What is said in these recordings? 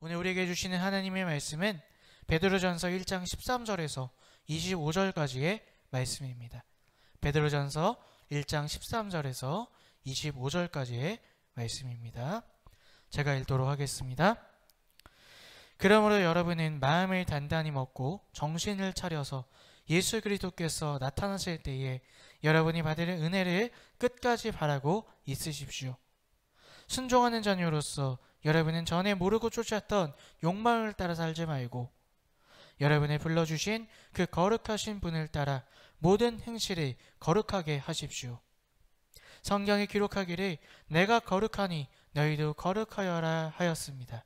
오늘 우리에게 주시는 하나님의 말씀은 베드로전서 1장 13절에서 25절까지의 말씀입니다. 베드로전서 1장 13절에서 25절까지의 말씀입니다. 제가 읽도록 하겠습니다. 그러므로 여러분은 마음을 단단히 먹고 정신을 차려서 예수 그리스도께서 나타나실 때에 여러분이 받을 은혜를 끝까지 바라고 있으십시오. 순종하는 자녀로서 여러분은 전에 모르고 쫓았던 욕망을 따라 살지 말고 여러분을 불러주신 그 거룩하신 분을 따라 모든 행실을 거룩하게 하십시오. 성경에 기록하기를 내가 거룩하니 너희도 거룩하여라 하였습니다.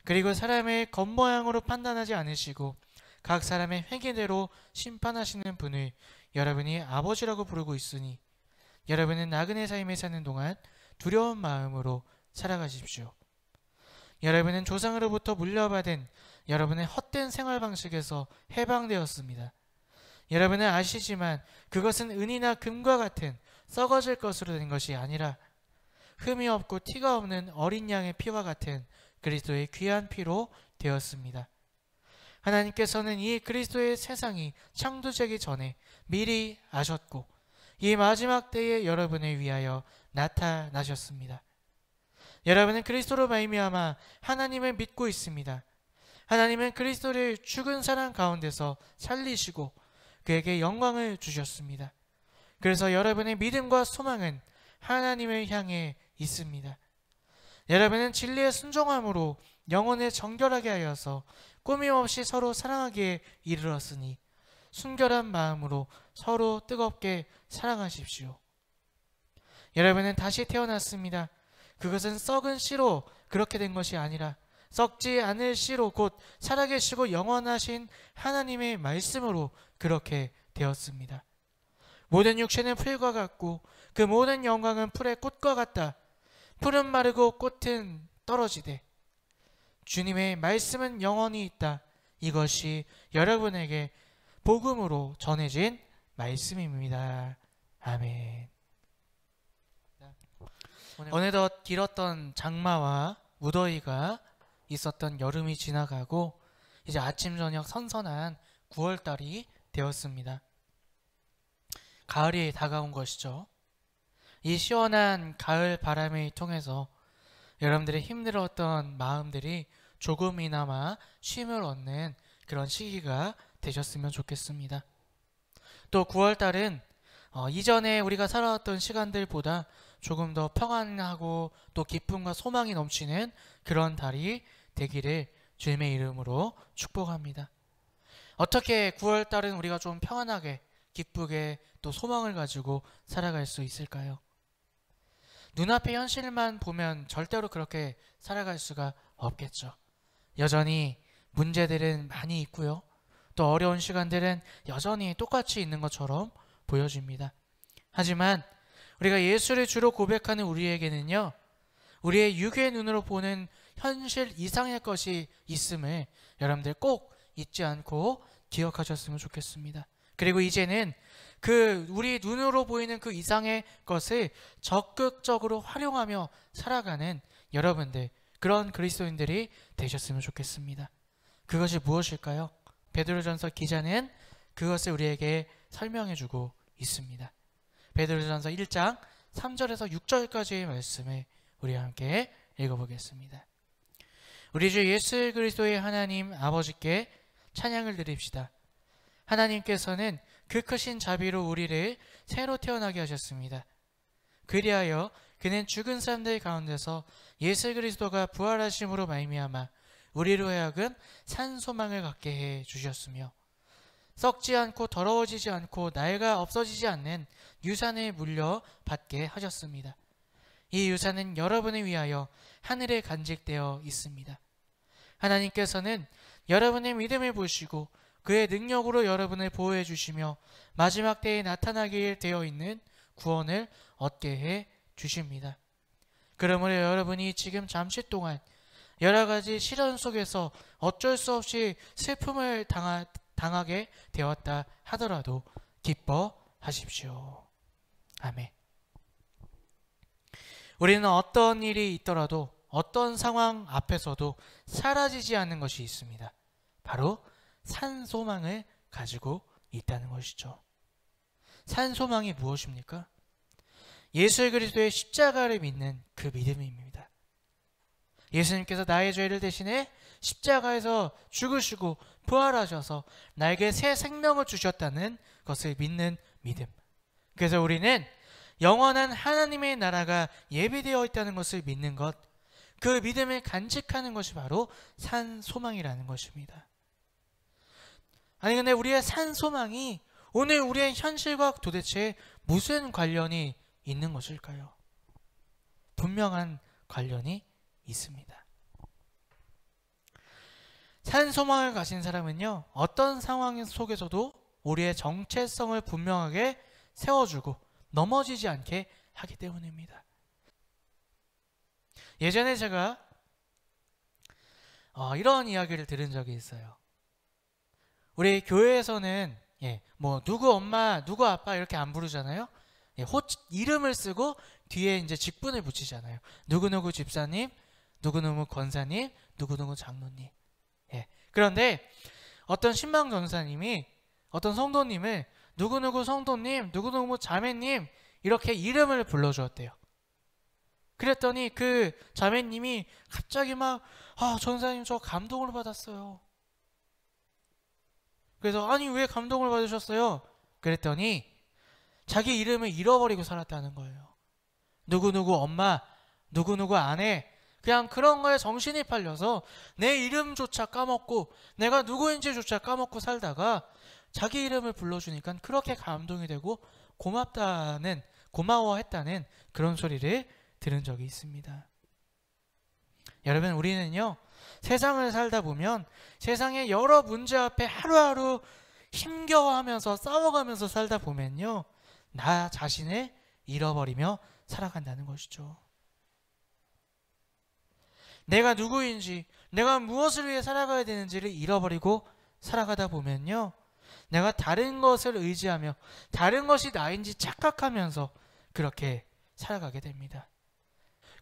그리고 사람의 겉모양으로 판단하지 않으시고 각 사람의 회개대로 심판하시는 분을 여러분이 아버지라고 부르고 있으니 여러분은 나그네 삶에 사는 동안 두려운 마음으로 살아가십시오. 여러분은 조상으로부터 물려받은 여러분의 헛된 생활 방식에서 해방되었습니다. 여러분은 아시지만 그것은 은이나 금과 같은 썩어질 것으로 된 것이 아니라 흠이 없고 티가 없는 어린 양의 피와 같은 그리스도의 귀한 피로 되었습니다. 하나님께서는 이 그리스도의 세상이 창조되기 전에 미리 아셨고 이 마지막 때에 여러분을 위하여 나타나셨습니다. 여러분은 그리스도로 말미암아 하나님을 믿고 있습니다. 하나님은 그리스도를 죽은 사람 가운데서 살리시고 그에게 영광을 주셨습니다. 그래서 여러분의 믿음과 소망은 하나님을 향해 있습니다. 여러분은 진리의 순종함으로 영혼을 정결하게 하여서 꾸밈없이 서로 사랑하기에 이르렀으니 순결한 마음으로 서로 뜨겁게 사랑하십시오. 여러분은 다시 태어났습니다. 그것은 썩은 씨로 그렇게 된 것이 아니라 썩지 않을 씨로 곧 살아계시고 영원하신 하나님의 말씀으로 그렇게 되었습니다. 모든 육체는 풀과 같고 그 모든 영광은 풀의 꽃과 같다. 풀은 마르고 꽃은 떨어지되 주님의 말씀은 영원히 있다. 이것이 여러분에게 복음으로 전해진 말씀입니다. 아멘. 어느덧 길었던 장마와 무더위가 있었던 여름이 지나가고 이제 아침 저녁 선선한 9월달이 되었습니다. 가을이 다가온 것이죠. 이 시원한 가을 바람을 통해서 여러분들의 힘들었던 마음들이 조금이나마 쉼을 얻는 그런 시기가 되셨으면 좋겠습니다. 또 9월달은 이전에 우리가 살아왔던 시간들보다 조금 더 평안하고 또 기쁨과 소망이 넘치는 그런 달이 되기를 주님의 이름으로 축복합니다. 어떻게 9월달은 우리가 좀 평안하게 기쁘게 또 소망을 가지고 살아갈 수 있을까요? 눈앞의 현실만 보면 절대로 그렇게 살아갈 수가 없겠죠. 여전히 문제들은 많이 있고요. 또 어려운 시간들은 여전히 똑같이 있는 것처럼 보여집니다. 하지만 우리가 예수를 주로 고백하는 우리에게는요, 우리의 육의 눈으로 보는 현실 이상의 것이 있음을 여러분들 꼭 잊지 않고 기억하셨으면 좋겠습니다. 그리고 이제는 그 우리 눈으로 보이는 그 이상의 것을 적극적으로 활용하며 살아가는 여러분들, 그런 그리스도인들이 되셨으면 좋겠습니다. 그것이 무엇일까요? 베드로전서 기자는 그것을 우리에게 설명해주고 있습니다. 베드로전서 1장 3절에서 6절까지의 말씀을 우리와 함께 읽어보겠습니다. 우리 주 예수 그리스도의 하나님 아버지께 찬양을 드립시다. 하나님께서는 그 크신 자비로 우리를 새로 태어나게 하셨습니다. 그리하여 그는 죽은 사람들 가운데서 예수 그리스도가 부활하심으로 말미암아 우리로 하여금 산 소망을 갖게 해 주셨으며 썩지 않고 더러워지지 않고 낡아 없어지지 않는 유산을 물려받게 하셨습니다. 이 유산은 여러분을 위하여 하늘에 간직되어 있습니다. 하나님께서는 여러분의 믿음을 보시고 그의 능력으로 여러분을 보호해 주시며 마지막 때에 나타나게 되어 있는 구원을 얻게 해 주십니다. 그러므로 여러분이 지금 잠시 동안 여러 가지 시련 속에서 어쩔 수 없이 슬픔을 당하게 되었다 하더라도 기뻐하십시오. 아멘. 우리는 어떤 일이 있더라도 어떤 상황 앞에서도 사라지지 않는 것이 있습니다. 바로 산 소망을 가지고 있다는 것이죠. 산 소망이 무엇입니까? 예수 그리스도의 십자가를 믿는 그 믿음입니다. 예수님께서 나의 죄를 대신해 십자가에서 죽으시고 부활하셔서 나에게 새 생명을 주셨다는 것을 믿는 믿음. 그래서 우리는 영원한 하나님의 나라가 예비되어 있다는 것을 믿는 것, 그 믿음을 간직하는 것이 바로 산 소망이라는 것입니다. 아니 근데 우리의 산 소망이 오늘 우리의 현실과 도대체 무슨 관련이 있는 것일까요? 분명한 관련이 있습니다. 산 소망을 가진 사람은요, 어떤 상황 속에서도 우리의 정체성을 분명하게 세워주고 넘어지지 않게 하기 때문입니다. 예전에 제가 이런 이야기를 들은 적이 있어요. 우리 교회에서는 뭐 누구 엄마, 누구 아빠 이렇게 안 부르잖아요. 이름을 쓰고 뒤에 이제 직분을 붙이잖아요. 누구누구 집사님, 누구누구 권사님, 누구누구 장로님. 그런데 어떤 신방 전사님이 어떤 성도님을 누구누구 성도님, 누구누구 자매님 이렇게 이름을 불러주었대요. 그랬더니 그 자매님이 갑자기 막 전사님 저 감동을 받았어요. 그래서 아니 왜 감동을 받으셨어요? 그랬더니 자기 이름을 잃어버리고 살았다는 거예요. 누구누구 엄마, 누구누구 아내, 그냥 그런 거에 정신이 팔려서 내 이름조차 까먹고 내가 누구인지조차 까먹고 살다가 자기 이름을 불러주니까 그렇게 감동이 되고 고마워했다는 그런 소리를 들은 적이 있습니다. 여러분, 우리는요 세상을 살다 보면 세상의 여러 문제 앞에 하루하루 힘겨워하면서 싸워가면서 살다 보면요 나 자신을 잃어버리며 살아간다는 것이죠. 내가 누구인지, 내가 무엇을 위해 살아가야 되는지를 잃어버리고 살아가다 보면요 내가 다른 것을 의지하며 다른 것이 나인지 착각하면서 그렇게 살아가게 됩니다.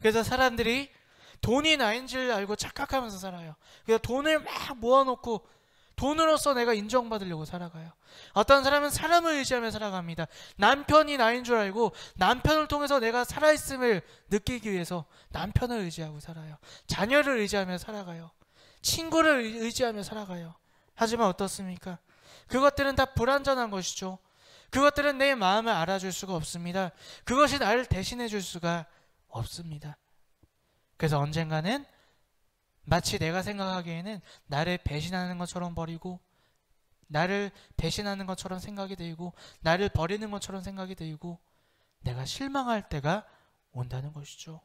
그래서 사람들이 돈이 나인 줄 알고 착각하면서 살아요. 그래서 돈을 막 모아놓고 돈으로서 내가 인정받으려고 살아가요. 어떤 사람은 사람을 의지하며 살아갑니다. 남편이 나인 줄 알고 남편을 통해서 내가 살아있음을 느끼기 위해서 남편을 의지하고 살아요. 자녀를 의지하며 살아가요. 친구를 의지하며 살아가요. 하지만 어떻습니까? 그것들은 다 불완전한 것이죠. 그것들은 내 마음을 알아줄 수가 없습니다. 그것이 나를 대신해 줄 수가 없습니다. 그래서 언젠가는 마치 내가 생각하기에는 나를 배신하는 것처럼 버리고 나를 배신하는 것처럼 생각이 들고 나를 버리는 것처럼 생각이 들고 내가 실망할 때가 온다는 것이죠.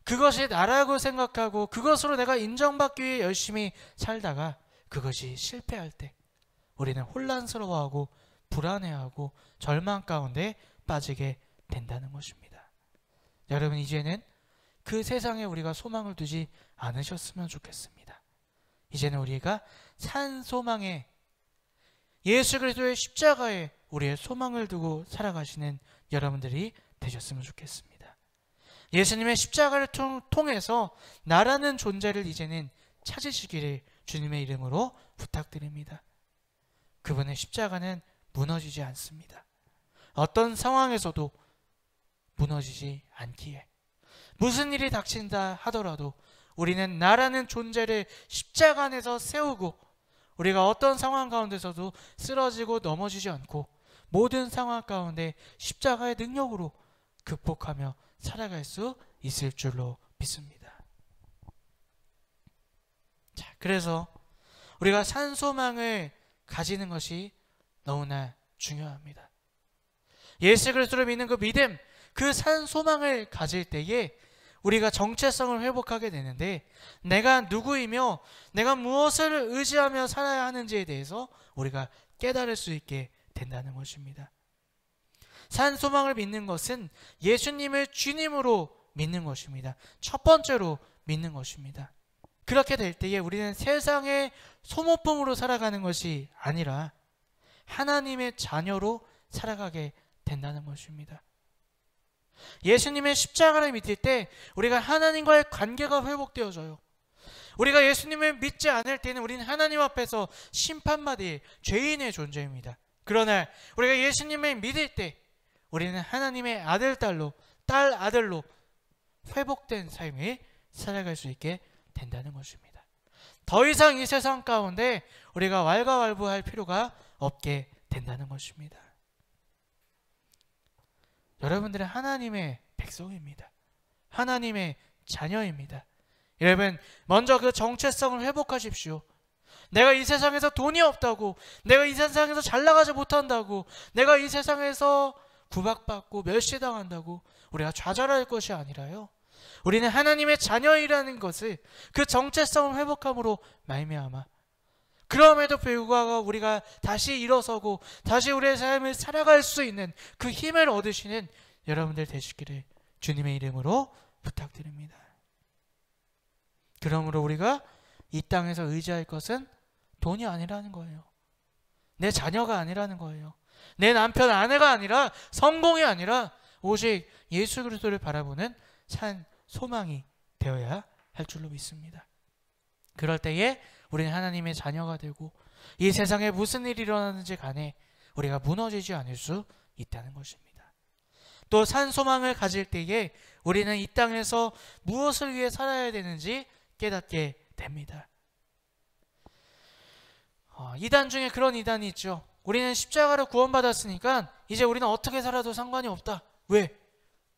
그것이 나라고 생각하고 그것으로 내가 인정받기 위해 열심히 살다가 그것이 실패할 때 우리는 혼란스러워하고 불안해하고 절망 가운데 빠지게 된다는 것입니다. 여러분, 이제는 그 세상에 우리가 소망을 두지 않으셨으면 좋겠습니다. 이제는 우리가 산 소망에 예수 그리스도의 십자가에 우리의 소망을 두고 살아가시는 여러분들이 되셨으면 좋겠습니다. 예수님의 십자가를 통해서 나라는 존재를 이제는 찾으시기를 주님의 이름으로 부탁드립니다. 그분의 십자가는 무너지지 않습니다. 어떤 상황에서도 무너지지 않기에 무슨 일이 닥친다 하더라도 우리는 나라는 존재를 십자가 안에서 세우고 우리가 어떤 상황 가운데서도 쓰러지고 넘어지지 않고 모든 상황 가운데 십자가의 능력으로 극복하며 살아갈 수 있을 줄로 믿습니다. 자, 그래서 우리가 산 소망을 가지는 것이 너무나 중요합니다. 예수 그리스도를 믿는 그 믿음, 그 산 소망을 가질 때에 우리가 정체성을 회복하게 되는데 내가 누구이며 내가 무엇을 의지하며 살아야 하는지에 대해서 우리가 깨달을 수 있게 된다는 것입니다. 산 소망을 믿는 것은 예수님을 주님으로 믿는 것입니다. 첫 번째로 믿는 것입니다. 그렇게 될 때에 우리는 세상의 소모품으로 살아가는 것이 아니라 하나님의 자녀로 살아가게 된다는 것입니다. 예수님의 십자가를 믿을 때 우리가 하나님과의 관계가 회복되어져요. 우리가 예수님을 믿지 않을 때는 우리는 하나님 앞에서 심판받을 죄인의 존재입니다. 그러나 우리가 예수님을 믿을 때 우리는 하나님의 아들, 딸로, 딸, 아들로 회복된 삶을 살아갈 수 있게 된다는 것입니다. 더 이상 이 세상 가운데 우리가 왈가왈부할 필요가 없게 된다는 것입니다. 여러분들은 하나님의 백성입니다. 하나님의 자녀입니다. 여러분, 먼저 그 정체성을 회복하십시오. 내가 이 세상에서 돈이 없다고, 내가 이 세상에서 잘 나가지 못한다고, 내가 이 세상에서 구박받고 멸시당한다고 우리가 좌절할 것이 아니라요, 우리는 하나님의 자녀이라는 것을, 그 정체성을 회복함으로 말미암아 그럼에도 불구하고 우리가 다시 일어서고 다시 우리의 삶을 살아갈 수 있는 그 힘을 얻으시는 여러분들 되시기를 주님의 이름으로 부탁드립니다. 그러므로 우리가 이 땅에서 의지할 것은 돈이 아니라는 거예요. 내 자녀가 아니라는 거예요. 내 남편, 아내가 아니라, 성공이 아니라 오직 예수 그리스도를 바라보는 산 소망이 되어야 할 줄로 믿습니다. 그럴 때에 우리는 하나님의 자녀가 되고 이 세상에 무슨 일이 일어나는지 간에 우리가 무너지지 않을 수 있다는 것입니다. 또 산 소망을 가질 때에 우리는 이 땅에서 무엇을 위해 살아야 되는지 깨닫게 됩니다. 이단 중에 그런 이단이 있죠. 우리는 십자가로 구원받았으니까 이제 우리는 어떻게 살아도 상관이 없다. 왜?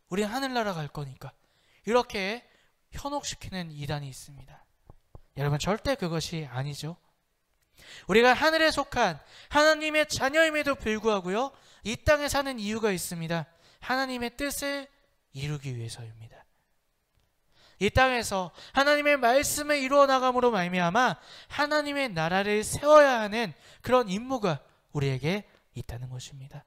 우리는 하늘나라 갈 거니까. 이렇게 현혹시키는 이단이 있습니다. 여러분, 절대 그것이 아니죠. 우리가 하늘에 속한 하나님의 자녀임에도 불구하고요, 이 땅에 사는 이유가 있습니다. 하나님의 뜻을 이루기 위해서입니다. 이 땅에서 하나님의 말씀을 이루어 나감으로 말미암아 하나님의 나라를 세워야 하는 그런 임무가 우리에게 있다는 것입니다.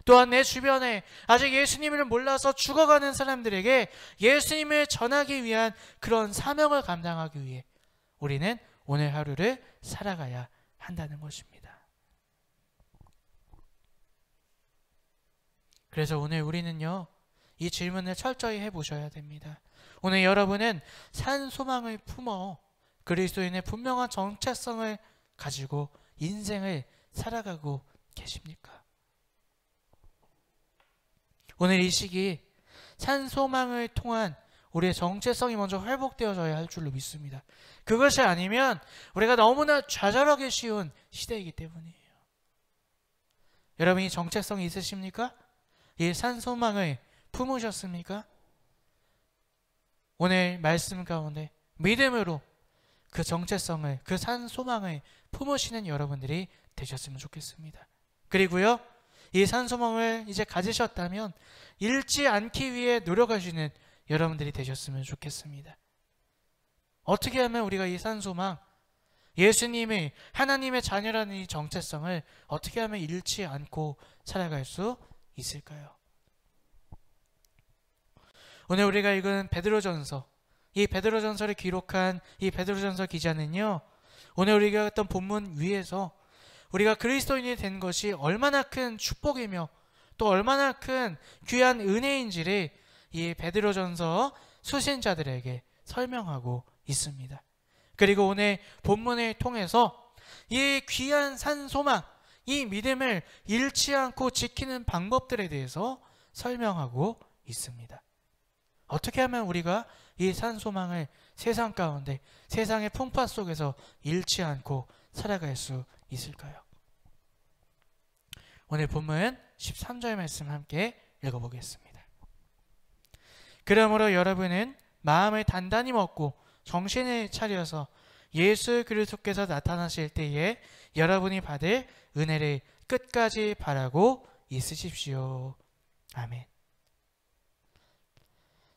또한 내 주변에 아직 예수님을 몰라서 죽어가는 사람들에게 예수님을 전하기 위한 그런 사명을 감당하기 위해 우리는 오늘 하루를 살아가야 한다는 것입니다. 그래서 오늘 우리는요, 이 질문을 철저히 해보셔야 됩니다. 오늘 여러분은 산 소망을 품어 그리스도인의 분명한 정체성을 가지고 인생을 살아가고 계십니까? 오늘 이 시기 산 소망을 통한 우리의 정체성이 먼저 회복되어져야 할 줄로 믿습니다. 그것이 아니면 우리가 너무나 좌절하기 쉬운 시대이기 때문이에요. 여러분이 정체성이 있으십니까? 이 산 소망을 품으셨습니까? 오늘 말씀 가운데 믿음으로 그 정체성을, 그 산 소망을 품으시는 여러분들이 되셨으면 좋겠습니다. 그리고요, 이 산 소망을 이제 가지셨다면 잃지 않기 위해 노력하시는 여러분들이 되셨으면 좋겠습니다. 어떻게 하면 우리가 이 산 소망, 예수님의 하나님의 자녀라는 이 정체성을 어떻게 하면 잃지 않고 살아갈 수 있을까요? 오늘 우리가 읽은 베드로전서, 이 베드로전서를 기록한 이 베드로전서 기자는요, 오늘 우리가 했던 본문 위에서 우리가 그리스도인이 된 것이 얼마나 큰 축복이며 또 얼마나 큰 귀한 은혜인지를 이 베드로전서 수신자들에게 설명하고 있습니다. 그리고 오늘 본문을 통해서 이 귀한 산 소망, 이 믿음을 잃지 않고 지키는 방법들에 대해서 설명하고 있습니다. 어떻게 하면 우리가 이 산 소망을 세상 가운데, 세상의 풍파 속에서 잃지 않고 살아갈 수 있을까요? 오늘 본문 13절 말씀 함께 읽어보겠습니다. 그러므로 여러분은 마음을 단단히 먹고 정신을 차려서 예수 그리스도께서 나타나실 때에 여러분이 받을 은혜를 끝까지 바라고 있으십시오. 아멘.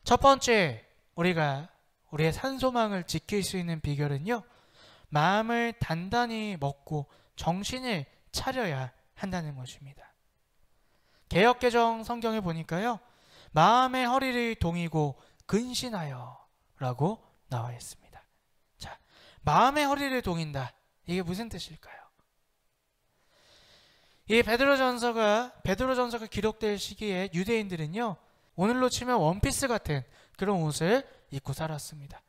첫 번째, 우리가 우리의 산소망을 지킬 수 있는 비결은요, 마음을 단단히 먹고 정신을 차려야 한다는 것입니다. 개역개정 성경에 보니까요, 마음의 허리를 동이고 근신하여 라고 나와 있습니다. 자, 마음의 허리를 동인다, 이게 무슨 뜻일까요? 이 베드로전서가 기록될 시기에 유대인들은요, 오늘로 치면 원피스 같은 그런 옷을 입고 살았습니다.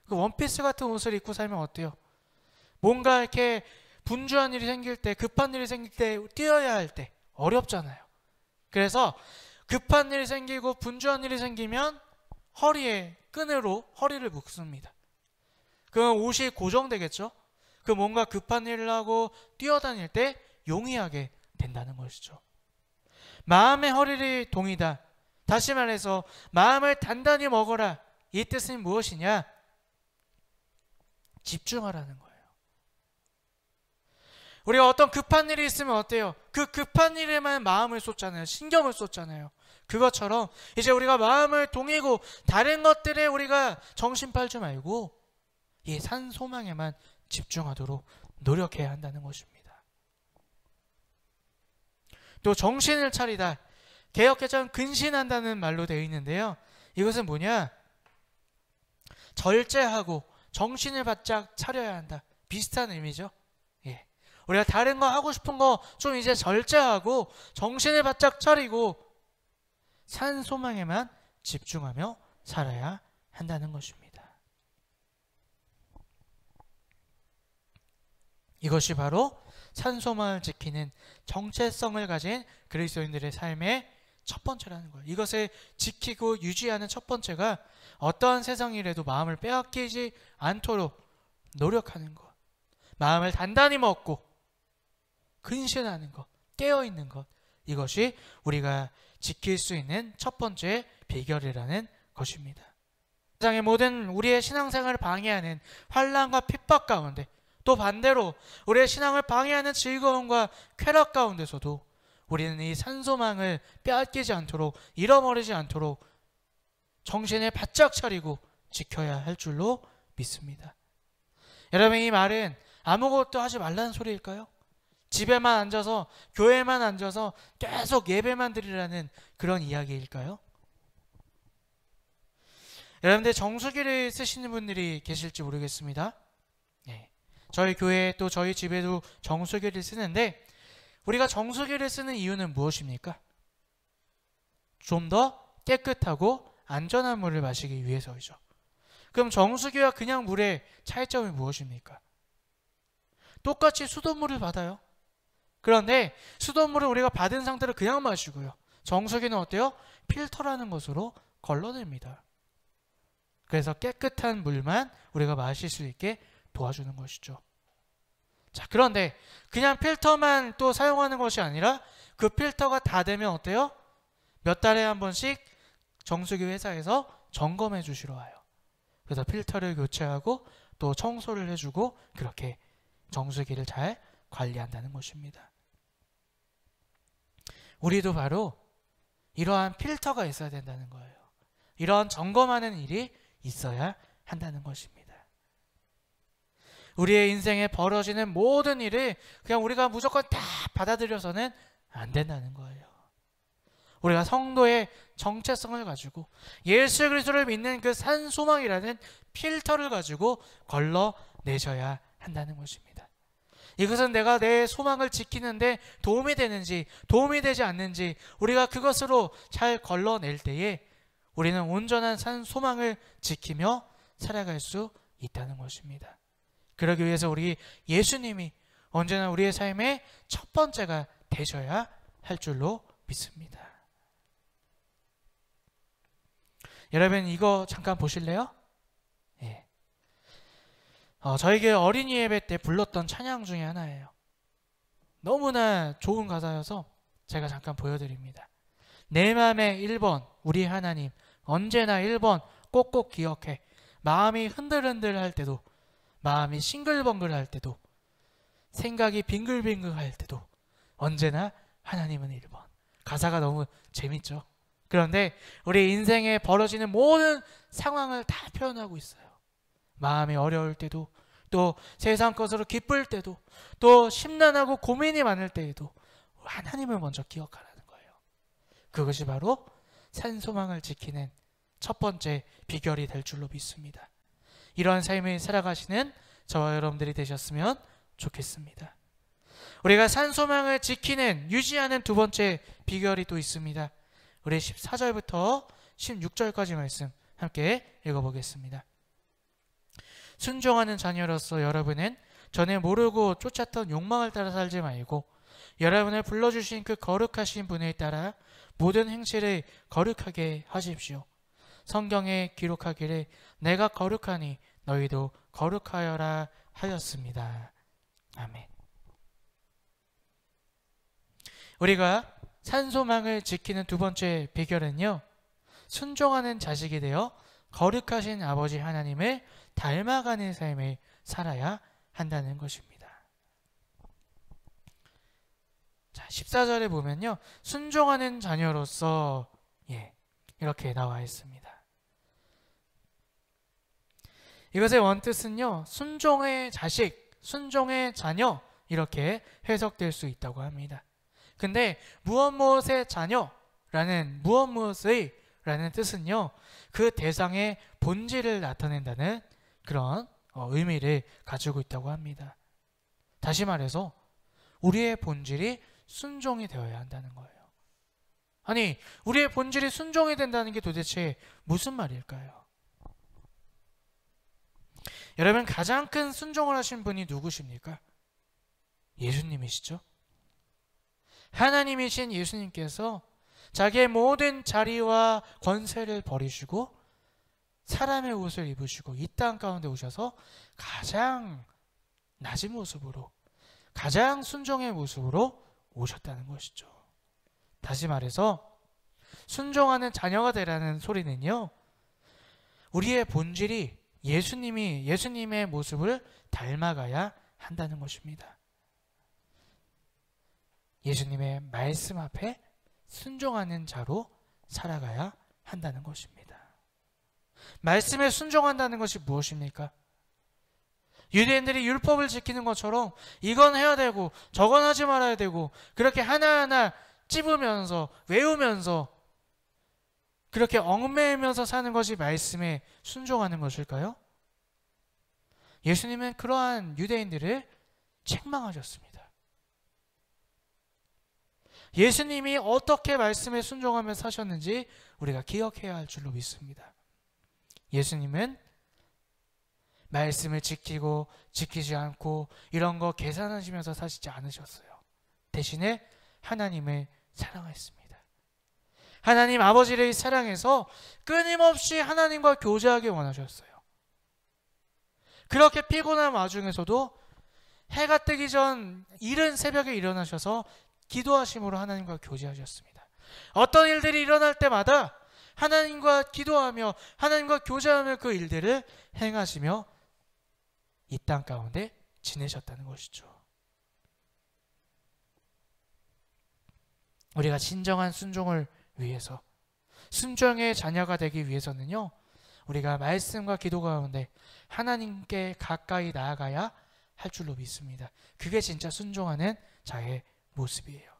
그 원피스 같은 옷을 입고 살면 어때요? 뭔가 이렇게 분주한 일이 생길 때, 급한 일이 생길 때, 뛰어야 할 때 어렵잖아요. 그래서 급한 일이 생기고 분주한 일이 생기면 허리에 끈으로 허리를 묶습니다. 그럼 옷이 고정되겠죠? 그 뭔가 급한 일을 하고 뛰어다닐 때 용이하게 된다는 것이죠. 마음의 허리를 동이다. 다시 말해서 마음을 단단히 먹어라. 이 뜻은 무엇이냐? 집중하라는 거예요. 우리가 어떤 급한 일이 있으면 어때요? 그 급한 일에만 마음을 쏟잖아요. 신경을 쏟잖아요. 그것처럼 이제 우리가 마음을 동이고 다른 것들에 우리가 정신 팔지 말고 이 산 소망에만 집중하도록 노력해야 한다는 것입니다. 또 정신을 차리다. 개역개정 근신한다는 말로 되어 있는데요. 이것은 뭐냐? 절제하고 정신을 바짝 차려야 한다. 비슷한 의미죠. 예. 우리가 다른 거 하고 싶은 거 좀 이제 절제하고 정신을 바짝 차리고 산 소망에만 집중하며 살아야 한다는 것입니다. 이것이 바로 산 소망을 지키는 정체성을 가진 그리스도인들의 삶의 첫 번째라는 거예요. 이것을 지키고 유지하는 첫 번째가 어떠한 세상이라도 마음을 빼앗기지 않도록 노력하는 것. 마음을 단단히 먹고 근신하는 것, 깨어있는 것. 이것이 우리가 지킬 수 있는 첫 번째 비결이라는 것입니다. 세상의 모든 우리의 신앙생활을 방해하는 환난과 핍박 가운데 또 반대로 우리의 신앙을 방해하는 즐거움과 쾌락 가운데서도 우리는 이 산소망을 빼앗기지 않도록 잃어버리지 않도록 정신을 바짝 차리고 지켜야 할 줄로 믿습니다. 여러분, 이 말은 아무것도 하지 말라는 소리일까요? 집에만 앉아서 교회만 앉아서 계속 예배만 드리라는 그런 이야기일까요? 여러분들 정수기를 쓰시는 분들이 계실지 모르겠습니다. 네. 저희 교회 또 저희 집에도 정수기를 쓰는데 우리가 정수기를 쓰는 이유는 무엇입니까? 좀 더 깨끗하고 안전한 물을 마시기 위해서이죠. 그럼 정수기와 그냥 물의 차이점이 무엇입니까? 똑같이 수돗물을 받아요. 그런데 수돗물을 우리가 받은 상태로 그냥 마시고요. 정수기는 어때요? 필터라는 것으로 걸러냅니다. 그래서 깨끗한 물만 우리가 마실 수 있게 도와주는 것이죠. 자, 그런데 그냥 필터만 또 사용하는 것이 아니라 그 필터가 다 되면 어때요? 몇 달에 한 번씩 정수기 회사에서 점검해 주시러 와요. 그래서 필터를 교체하고 또 청소를 해주고 그렇게 정수기를 잘 관리한다는 것입니다. 우리도 바로 이러한 필터가 있어야 된다는 거예요. 이러한 점검하는 일이 있어야 한다는 것입니다. 우리의 인생에 벌어지는 모든 일을 그냥 우리가 무조건 다 받아들여서는 안 된다는 거예요. 우리가 성도의 정체성을 가지고 예수 그리스도를 믿는 그 산 소망이라는 필터를 가지고 걸러내셔야 한다는 것입니다. 이것은 내가 내 소망을 지키는데 도움이 되는지 도움이 되지 않는지 우리가 그것으로 잘 걸러낼 때에 우리는 온전한 산 소망을 지키며 살아갈 수 있다는 것입니다. 그러기 위해서 우리 예수님이 언제나 우리의 삶의 첫 번째가 되셔야 할 줄로 믿습니다. 여러분, 이거 잠깐 보실래요? 예. 저에게 어린이 예배 때 불렀던 찬양 중에 하나예요. 너무나 좋은 가사여서 제가 잠깐 보여드립니다. 내 맘의 1번 우리 하나님, 언제나 1번 꼭꼭 기억해. 마음이 흔들흔들 할 때도, 마음이 싱글벙글 할 때도, 생각이 빙글빙글 할 때도 언제나 하나님은 1번. 가사가 너무 재밌죠? 그런데 우리 인생에 벌어지는 모든 상황을 다 표현하고 있어요. 마음이 어려울 때도, 또 세상 것으로 기쁠 때도, 또 심란하고 고민이 많을 때에도 하나님을 먼저 기억하라는 거예요. 그것이 바로 산소망을 지키는 첫 번째 비결이 될 줄로 믿습니다. 이러한 삶을 살아가시는 저와 여러분들이 되셨으면 좋겠습니다. 우리가 산소망을 지키는, 유지하는 두 번째 비결이 또 있습니다. 우리 14절부터 16절까지 말씀 함께 읽어보겠습니다. 순종하는 자녀로서 여러분은 전에 모르고 쫓았던 욕망을 따라 살지 말고 여러분을 불러주신 그 거룩하신 분을 따라 모든 행실을 거룩하게 하십시오. 성경에 기록하기를 내가 거룩하니 너희도 거룩하여라 하였습니다. 아멘. 우리가 산소망을 지키는 두 번째 비결은요, 순종하는 자식이 되어 거룩하신 아버지 하나님을 닮아가는 삶을 살아야 한다는 것입니다. 자, 14절에 보면요, 순종하는 자녀로서 이렇게 나와 있습니다. 이것의 원뜻은요, 순종의 자식, 순종의 자녀 이렇게 해석될 수 있다고 합니다. 근데 무엇무엇의 자녀라는 무엇무엇의 라는 뜻은요, 그 대상의 본질을 나타낸다는 그런 의미를 가지고 있다고 합니다. 다시 말해서 우리의 본질이 순종이 되어야 한다는 거예요. 아니, 우리의 본질이 순종이 된다는 게 도대체 무슨 말일까요? 여러분, 가장 큰 순종을 하신 분이 누구십니까? 예수님이시죠. 하나님이신 예수님께서 자기의 모든 자리와 권세를 버리시고 사람의 옷을 입으시고 이 땅 가운데 오셔서 가장 낮은 모습으로, 가장 순종의 모습으로 오셨다는 것이죠. 다시 말해서 순종하는 자녀가 되라는 소리는요, 우리의 본질이 예수님의 모습을 닮아가야 한다는 것입니다. 예수님의 말씀 앞에 순종하는 자로 살아가야 한다는 것입니다. 말씀에 순종한다는 것이 무엇입니까? 유대인들이 율법을 지키는 것처럼 이건 해야 되고 저건 하지 말아야 되고 그렇게 하나하나 찝으면서 외우면서 그렇게 얽매이면서 사는 것이 말씀에 순종하는 것일까요? 예수님은 그러한 유대인들을 책망하셨습니다. 예수님이 어떻게 말씀에 순종하며 사셨는지 우리가 기억해야 할 줄로 믿습니다. 예수님은 말씀을 지키고 지키지 않고 이런 거 계산하시면서 사시지 않으셨어요. 대신에 하나님을 사랑했습니다. 하나님 아버지를 사랑해서 끊임없이 하나님과 교제하기 원하셨어요. 그렇게 피곤한 와중에서도 해가 뜨기 전 이른 새벽에 일어나셔서 기도하심으로 하나님과 교제하셨습니다. 어떤 일들이 일어날 때마다 하나님과 기도하며 하나님과 교제하며 그 일들을 행하시며 이 땅 가운데 지내셨다는 것이죠. 우리가 진정한 순종을 위해서, 순종의 자녀가 되기 위해서는요, 우리가 말씀과 기도 가운데 하나님께 가까이 나아가야 할 줄로 믿습니다. 그게 진짜 순종하는 자의 모습이에요.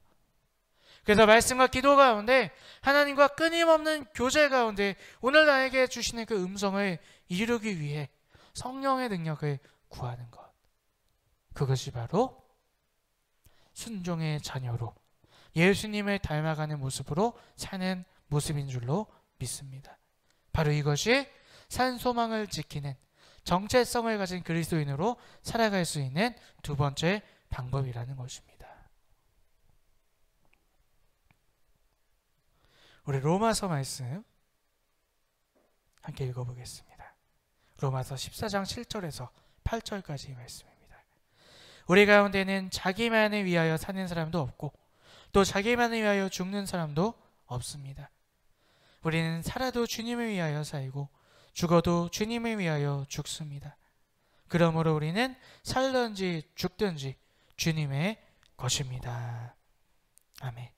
그래서 말씀과 기도 가운데 하나님과 끊임없는 교제 가운데 오늘 나에게 주시는 그 음성을 이루기 위해 성령의 능력을 구하는 것, 그것이 바로 순종의 자녀로 예수님을 닮아가는 모습으로 사는 모습인 줄로 믿습니다. 바로 이것이 산소망을 지키는 정체성을 가진 그리스도인으로 살아갈 수 있는 두 번째 방법이라는 것입니다. 우리 로마서 말씀 함께 읽어보겠습니다. 로마서 14장 7절에서 8절까지 말씀입니다. 우리 가운데는 자기만을 위하여 사는 사람도 없고 또 자기만을 위하여 죽는 사람도 없습니다. 우리는 살아도 주님을 위하여 살고 죽어도 주님을 위하여 죽습니다. 그러므로 우리는 살든지 죽든지 주님의 것입니다. 아멘.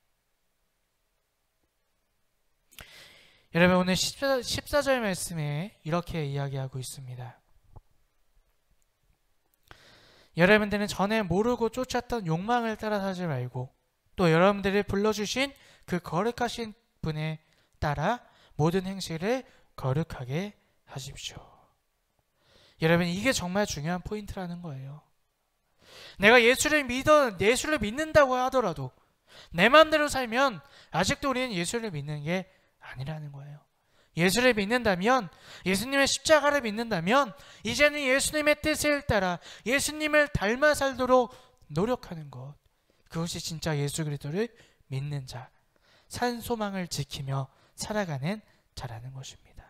여러분, 오늘 14절 말씀에 이렇게 이야기하고 있습니다. 여러분들은 전에 모르고 쫓았던 욕망을 따라 사지 말고 또 여러분들을 불러주신 그 거룩하신 분에 따라 모든 행실을 거룩하게 하십시오. 여러분, 이게 정말 중요한 포인트라는 거예요. 내가 예수를 믿는다고 하더라도, 내 마음대로 살면 아직도 우리는 예수를 믿는 게 아니라는 거예요. 예수를 믿는다면, 예수님의 십자가를 믿는다면 이제는 예수님의 뜻을 따라 예수님을 닮아 살도록 노력하는 것, 그것이 진짜 예수 그리스도를 믿는 자, 산 소망을 지키며 살아가는 자라는 것입니다.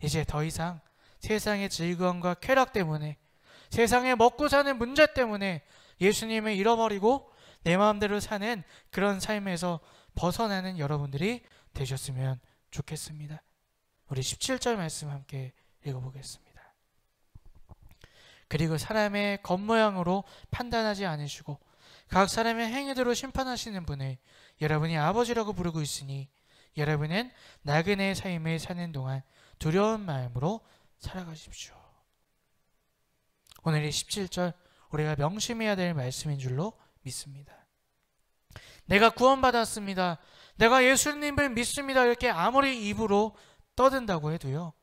이제 더 이상 세상의 즐거움과 쾌락 때문에, 세상의 먹고 사는 문제 때문에 예수님을 잃어버리고 내 마음대로 사는 그런 삶에서 벗어나는 여러분들이 되셨으면 좋겠습니다. 우리 17절 말씀 함께 읽어보겠습니다. 그리고 사람의 겉모양으로 판단하지 않으시고 각 사람의 행위대로 심판하시는 분을 여러분이 아버지라고 부르고 있으니 여러분은 나그네의 삶을 사는 동안 두려운 마음으로 살아가십시오. 오늘 이 17절 우리가 명심해야 될 말씀인 줄로 믿습니다. 내가 구원받았습니다, 내가 예수님을 믿습니다, 이렇게 아무리 입으로 떠든다고 해도요,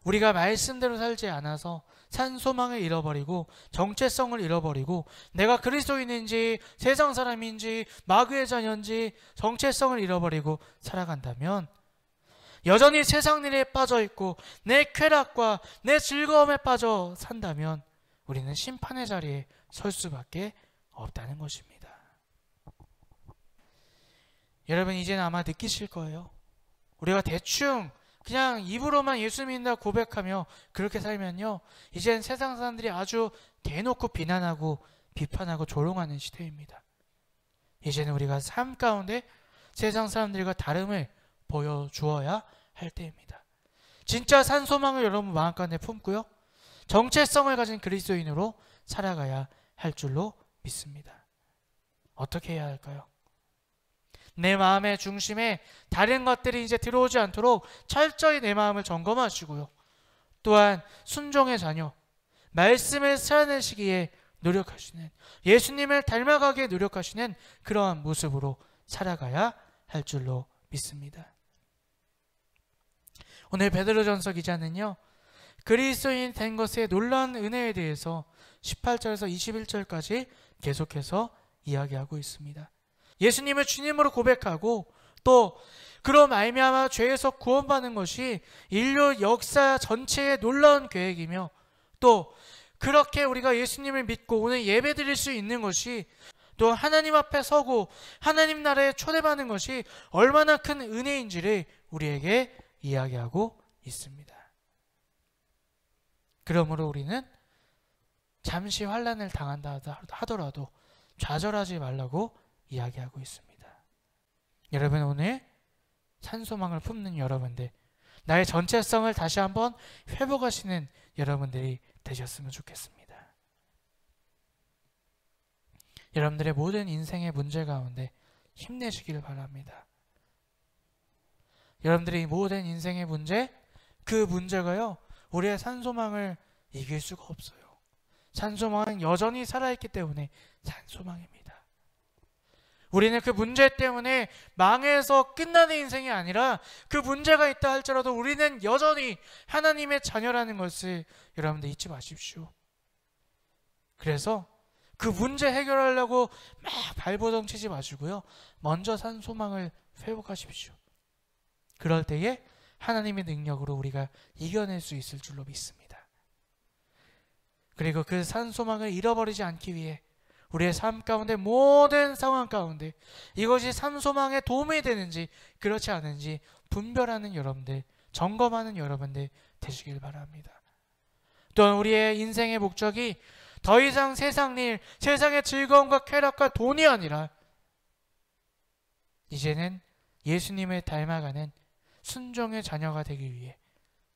우리가 말씀대로 살지 않아서 산 소망을 잃어버리고 정체성을 잃어버리고 내가 그리스도인인지 세상 사람인지 마귀의 자녀인지 정체성을 잃어버리고 살아간다면 여전히 세상 일에 빠져 있고 내 쾌락과 내 즐거움에 빠져 산다면 우리는 심판의 자리에 설 수밖에 없다는 것입니다. 여러분, 이제는 아마 느끼실 거예요. 우리가 대충 그냥 입으로만 예수 믿는다 고백하며 그렇게 살면요, 이젠 세상 사람들이 아주 대놓고 비난하고 비판하고 조롱하는 시대입니다. 이제는 우리가 삶 가운데 세상 사람들과 다름을 보여주어야 할 때입니다. 진짜 산 소망을 여러분 마음가운데 품고요, 정체성을 가진 그리스도인으로 살아가야 할 줄로 믿습니다. 어떻게 해야 할까요? 내 마음의 중심에 다른 것들이 이제 들어오지 않도록 철저히 내 마음을 점검하시고요, 또한 순종의 자녀, 말씀을 살아내시기에 노력하시는, 예수님을 닮아가기에 노력하시는 그러한 모습으로 살아가야 할 줄로 믿습니다. 오늘 베드로전서 기자는요, 그리스도인 된 것의 놀라운 은혜에 대해서 18절에서 21절까지 계속해서 이야기하고 있습니다. 예수님을 주님으로 고백하고 또 그로 말미암아 죄에서 구원받는 것이 인류 역사 전체의 놀라운 계획이며, 또 그렇게 우리가 예수님을 믿고 오늘 예배 드릴 수 있는 것이, 또 하나님 앞에 서고 하나님 나라에 초대받는 것이 얼마나 큰 은혜인지를 우리에게 이야기하고 있습니다. 그러므로 우리는 잠시 환난을 당한다 하더라도 좌절하지 말라고 이야기하고 있습니다. 여러분, 오늘 산소망을 품는 여러분들, 나의 전체성을 다시 한번 회복하시는 여러분들이 되셨으면 좋겠습니다. 여러분들의 모든 인생의 문제 가운데 힘내시길 바랍니다. 여러분들의 모든 인생의 문제, 그 문제가요, 우리의 산소망을 이길 수가 없어요. 산소망은 여전히 살아있기 때문에 산소망입니다. 우리는 그 문제 때문에 망해서 끝나는 인생이 아니라 그 문제가 있다 할지라도 우리는 여전히 하나님의 자녀라는 것을 여러분들 잊지 마십시오. 그래서 그 문제 해결하려고 막 발버둥 치지 마시고요, 먼저 산 소망을 회복하십시오. 그럴 때에 하나님의 능력으로 우리가 이겨낼 수 있을 줄로 믿습니다. 그리고 그 산 소망을 잃어버리지 않기 위해 우리의 삶 가운데 모든 상황 가운데 이것이 산 소망에 도움이 되는지 그렇지 않은지 분별하는 여러분들, 점검하는 여러분들 되시길 바랍니다. 또한 우리의 인생의 목적이 더 이상 세상 일, 세상의 즐거움과 쾌락과 돈이 아니라 이제는 예수님을 닮아가는 순종의 자녀가 되기 위해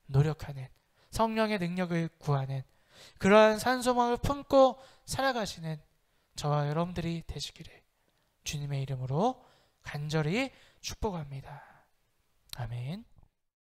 노력하는, 성령의 능력을 구하는 그러한 산소망을 품고 살아가시는 저와 여러분들이 되시기를 주님의 이름으로 간절히 축복합니다. 아멘.